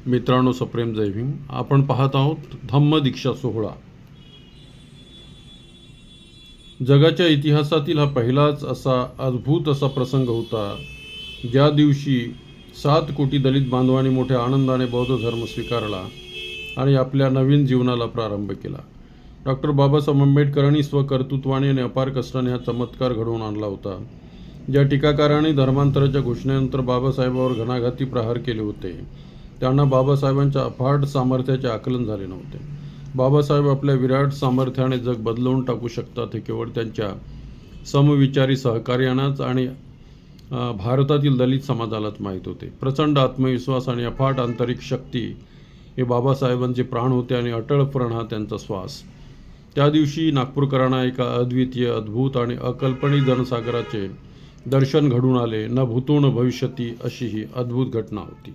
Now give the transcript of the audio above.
मित्रांनो, सप्रेम जय भीम. आपण पाहत आहोत धम्म दीक्षा सोहळा. जगाच्या इतिहासातील हा पहिलाच असा अद्भुत असा प्रसंग होता ज्या दिवशी 7 कोटी दलित बांधवांनी मोठ्या आनंदाने बौद्ध धर्म स्वीकारला आणि आपल्या नवीन जीवनाला प्रारंभ केला. डॉक्टर बाबासाहेब आंबेडकरांनी स्वकर्तृत्वाने आणि अपार कष्टाने हा चमत्कार घडवून आणला होता. ज्या टीकाकारांनी धर्मांतराच्या घोषणेनंतर बाबासाहेबांवर घणाघाती प्रहार केले होते त्यांना बाबासाहेबांच्या अफाट सामर्थ्याचे आकलन झाले नव्हते. बाबासाहेब आपल्या विराट सामर्थ्याने जग बदलवून टाकू शकतात हे केवळ त्यांच्या समविचारी सहकार्यानेच आणि भारतातील दलित समाजालाच माहीत होते. प्रचंड आत्मविश्वास आणि अफाट आंतरिक शक्ती हे बाबासाहेबांचे प्राण होते आणि अटळ प्रण हा त्यांचा श्वास. त्या दिवशी नागपूरकरांना एका अद्वितीय, अद्भुत आणि अकल्पनीय जनसागराचे दर्शन घडून आले. न भूतो न भविष्यती अशी ही अद्भुत घटना होती.